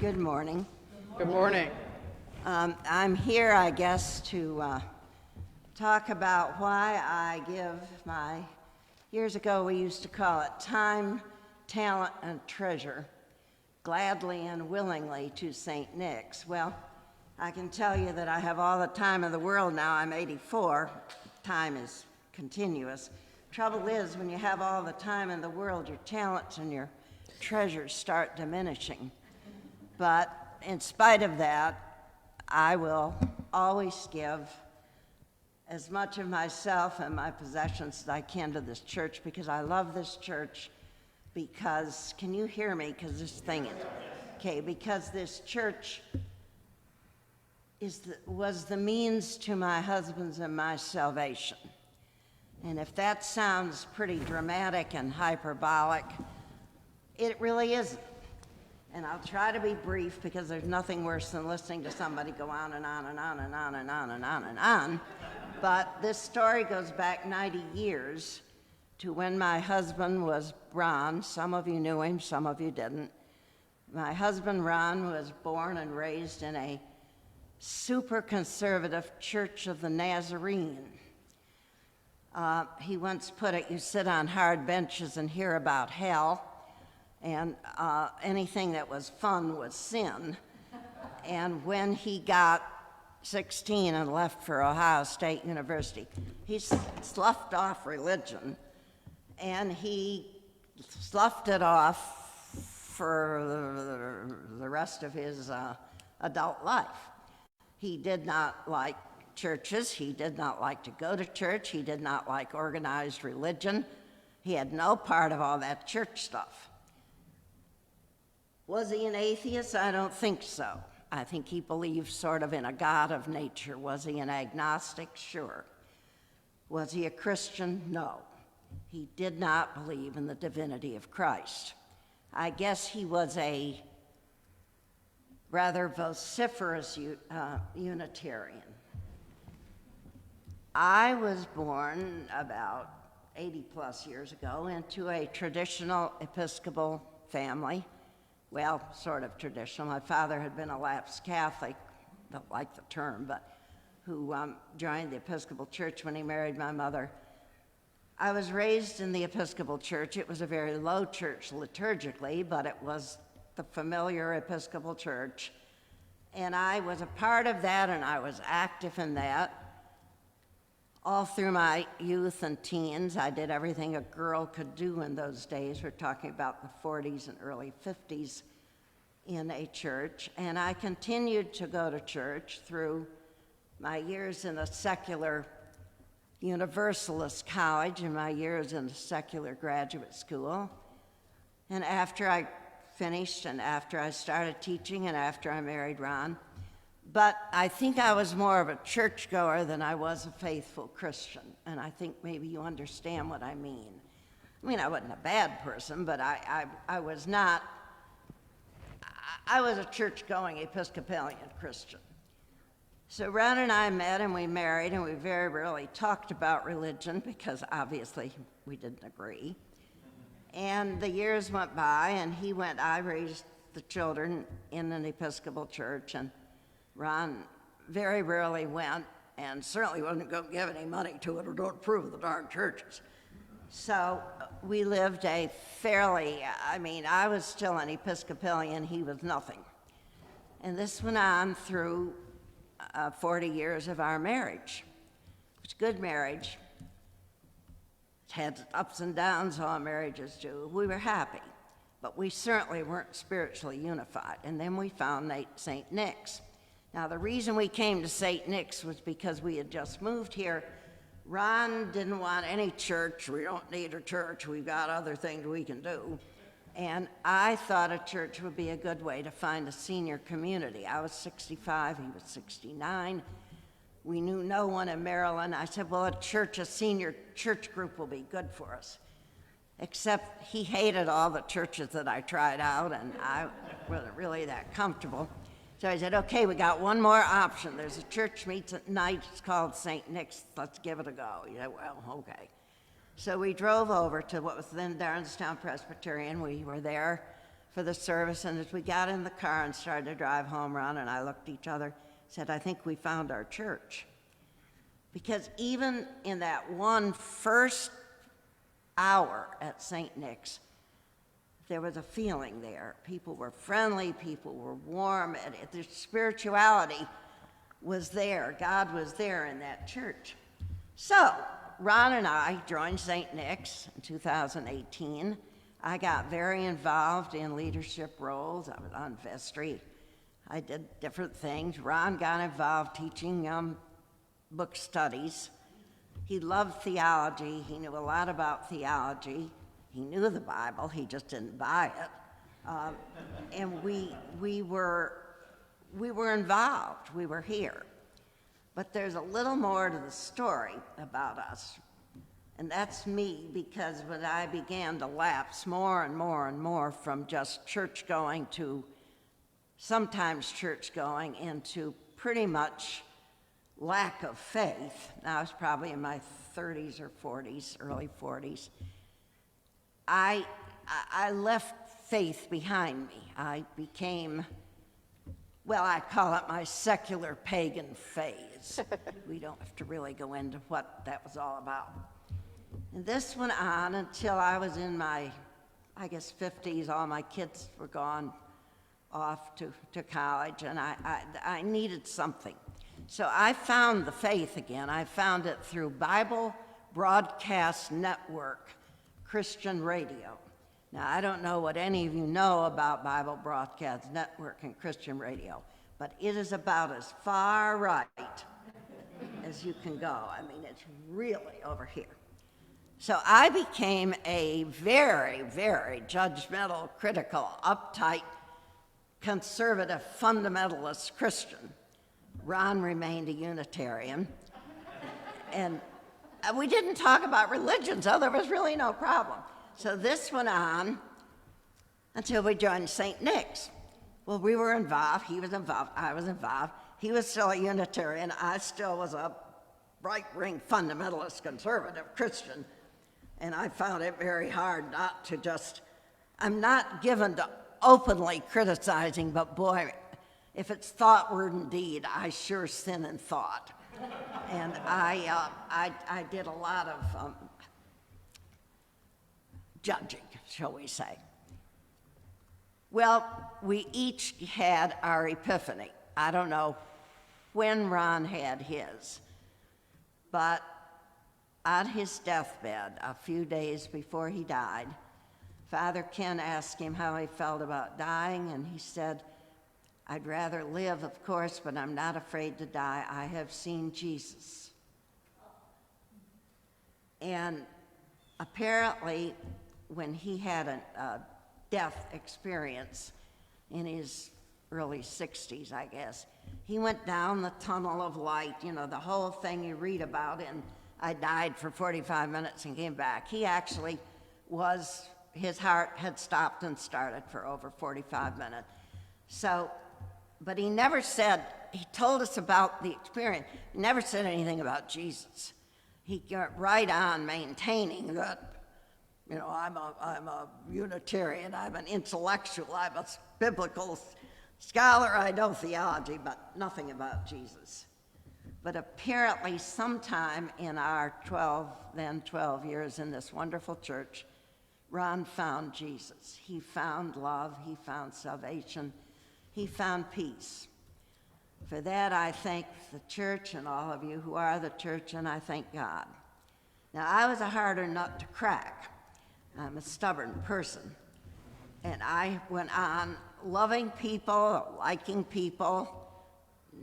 Good morning. Good morning. I'm here, I guess, to talk about why I give years ago we used to call it time, talent, and treasure, gladly and willingly to St. Nick's. Well, I can tell you that I have all the time in the world now. I'm 84. Time is continuous. Trouble is, when you have all the time in the world, your talents and your treasures start diminishing. But in spite of that, I will always give as much of myself and my possessions as I can to this church, because I love this church. Because, can you hear me? Because this thing is, okay, because this church was the means to my husband's and my salvation. And if that sounds pretty dramatic and hyperbolic, it really isn't. And I'll try to be brief, because there's nothing worse than listening to somebody go on and on and on and on and on and on and on. But this story goes back 90 years to when my husband was Ron. Some of you knew him, some of you didn't. My husband Ron was born and raised in a super conservative Church of the Nazarene. He once put it, you sit on hard benches and hear about hell, and anything that was fun was sin. And when he got 16 and left for Ohio State University, he sloughed off religion, and he sloughed it off for the rest of his adult life. He did not like churches. He did not like to go to church. He did not like organized religion. He had no part of all that church stuff. Was he an atheist? I don't think so. I think he believed sort of in a God of nature. Was he an agnostic? Sure. Was he a Christian? No. He did not believe in the divinity of Christ. I guess he was a rather vociferous Unitarian. I was born about 80 plus years ago into a traditional Episcopal family. Well, sort of traditional. My father had been a lapsed Catholic, don't like the term, but who joined the Episcopal Church when he married my mother. I was raised in the Episcopal Church. It was a very low church liturgically, but it was the familiar Episcopal Church. And I was a part of that, and I was active in that. All through my youth and teens, I did everything a girl could do in those days. We're talking about the 40s and early 50s in a church. And I continued to go to church through my years in a secular Universalist college and my years in a secular graduate school. And after I finished, and after I started teaching, and after I married Ron. But I think I was more of a churchgoer than I was a faithful Christian, and I think maybe you understand what I mean. I mean, I wasn't a bad person, but I was not. I was a church-going Episcopalian Christian. So Ron and I met, and we married, and we very rarely talked about religion, because obviously we didn't agree. And the years went by, and I raised the children in an Episcopal church, and Ron very rarely went, and certainly wasn't going to give any money to it or don't approve of the darn churches. So we lived I was still an Episcopalian, he was nothing. And this went on through 40 years of our marriage. It was a good marriage. It had ups and downs, all marriages do. We were happy, but we certainly weren't spiritually unified. And then we found St. Nick's. Now, the reason we came to St. Nick's was because we had just moved here. Ron didn't want any church. We don't need a church. We've got other things we can do. And I thought a church would be a good way to find a senior community. I was 65, he was 69. We knew no one in Maryland. I said, well, a senior church group will be good for us. Except he hated all the churches that I tried out, and I wasn't really that comfortable. So I said, okay, we got one more option. There's a church meets at night. It's called St. Nick's. Let's give it a go. Yeah, well, okay. So we drove over to what was then Darnestown Presbyterian. We were there for the service, and as we got in the car and started to drive home, Ron and I looked at each other, said, I think we found our church. Because even in that one first hour at St. Nick's, there was a feeling there. People were friendly, people were warm, and the spirituality was there. God was there in that church. So, Ron and I joined St. Nick's in 2018. I got very involved in leadership roles. I was on vestry. I did different things. Ron got involved teaching book studies. He loved theology. He knew a lot about theology. He knew the Bible. He just didn't buy it. And we were involved. We were here. But there's a little more to the story about us. And that's me, because when I began to lapse more and more and more from just church going to sometimes church going into pretty much lack of faith. Now I was probably in my 30s or 40s, early 40s. I left faith behind me. I became, well, I call it my secular pagan phase. We don't have to really go into what that was all about. And this went on until I was in my, I guess, 50s. All my kids were gone off to college, and I needed something. So I found the faith again. I found it through Bible Broadcast Network, Christian radio. Now, I don't know what any of you know about Bible Broadcast Network and Christian radio, but it is about as far right as you can go. I mean, it's really over here. So I became a very, very judgmental, critical, uptight, conservative, fundamentalist Christian. Ron remained a Unitarian. And we didn't talk about religion, so there was really no problem. So this went on until we joined St. Nick's. Well, we were involved, he was involved, I was involved. He was still a Unitarian, I still was a right-wing fundamentalist conservative Christian. And I found it very hard not to just, I'm not given to openly criticizing, but boy, if it's thought, word, and deed, I sure sin in thought. And I did a lot of judging, shall we say. Well, we each had our epiphany. I don't know when Ron had his, but on his deathbed, a few days before he died, Father Ken asked him how he felt about dying, and he said, I'd rather live, of course, but I'm not afraid to die. I have seen Jesus. And apparently, when he had a death experience in his early 60s, I guess, he went down the tunnel of light, you know, the whole thing you read about in I died for 45 minutes and came back. He actually was, his heart had stopped and started for over 45 minutes. So, but he never said, he told us about the experience. He never said anything about Jesus. He got right on maintaining that, you know, I'm a Unitarian, I'm an intellectual, I'm a biblical scholar, I know theology, but nothing about Jesus. But apparently sometime in our 12 years in this wonderful church, Ron found Jesus. He found love, he found salvation, he found peace. For that, I thank the church and all of you who are the church, and I thank God. Now, I was a harder nut to crack. I'm a stubborn person. And I went on loving people, liking people,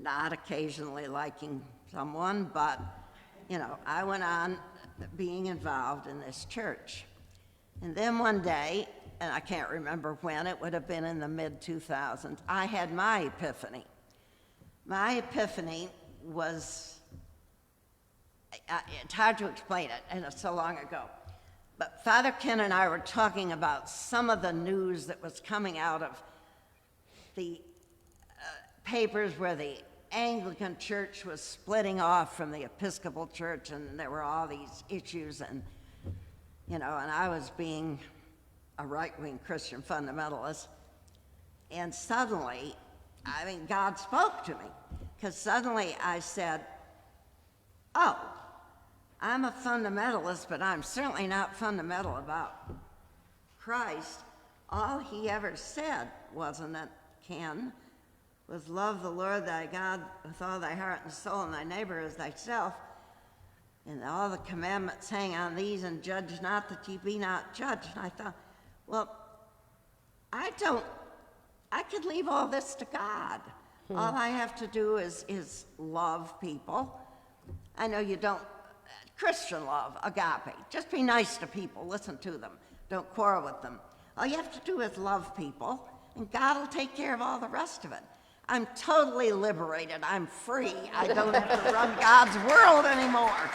not occasionally liking someone, but, you know, I went on being involved in this church. And then one day, and I can't remember when, it would have been in the mid-2000s, I had my epiphany. My epiphany was, it's hard to explain it, and it's so long ago. But Father Ken and I were talking about some of the news that was coming out of the papers where the Anglican Church was splitting off from the Episcopal Church, and there were all these issues, and, you know, and I was being a right-wing Christian fundamentalist. And suddenly, I mean, God spoke to me, because suddenly I said, oh, I'm a fundamentalist, but I'm certainly not fundamental about Christ. All he ever said, wasn't it, Ken, was love the Lord thy God with all thy heart and soul, and thy neighbor as thyself. And all the commandments hang on these, and judge not that ye be not judged. And I thought, well, I could leave all this to God. All I have to do is love people. I know you don't, Christian love, agape. Just be nice to people, listen to them. Don't quarrel with them. All you have to do is love people, and God will take care of all the rest of it. I'm totally liberated. I'm free. I don't have to run God's world anymore.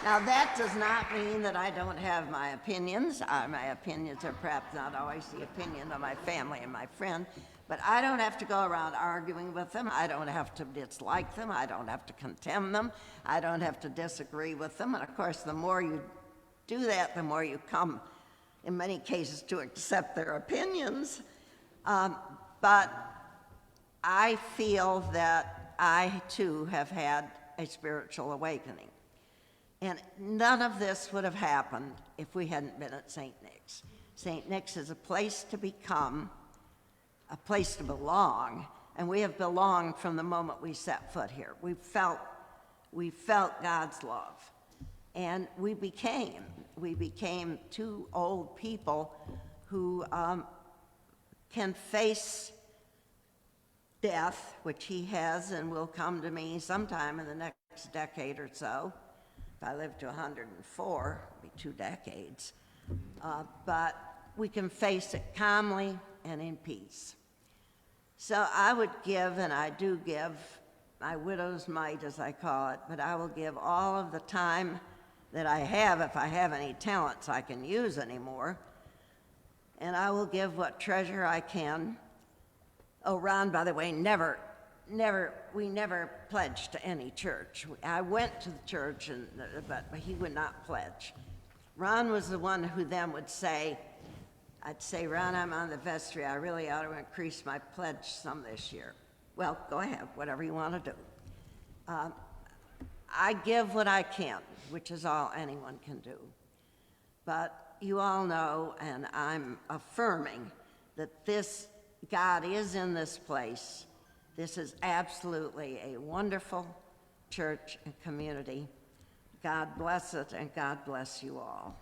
Now, that does not mean that I don't have my opinions. My opinions are perhaps not always the opinion of my family and my friend, but I don't have to go around arguing with them. I don't have to dislike them. I don't have to condemn them. I don't have to disagree with them. And of course, the more you do that, the more you come, in many cases, to accept their opinions. But I feel that I, too, have had a spiritual awakening. And none of this would have happened if we hadn't been at St. Nick's. St. Nick's is a place to become, a place to belong, and we have belonged from the moment we set foot here. We felt God's love. And we became two old people who can face death, which he has and will come to me sometime in the next decade or so. If I live to 104, it'll be 2 decades. But we can face it calmly and in peace. So I would give, and I do give, my widow's mite, as I call it, but I will give all of the time that I have, if I have any talents I can use anymore, and I will give what treasure I can. Oh, Ron, by the way, we never pledged to any church. I went to the church, but he would not pledge. Ron was the one who then would say, I'd say, Ron, I'm on the vestry. I really ought to increase my pledge some this year. Well, go ahead, whatever you want to do. I give what I can, which is all anyone can do. But you all know, and I'm affirming, that this God is in this place. This is absolutely a wonderful church and community. God bless it, and God bless you all.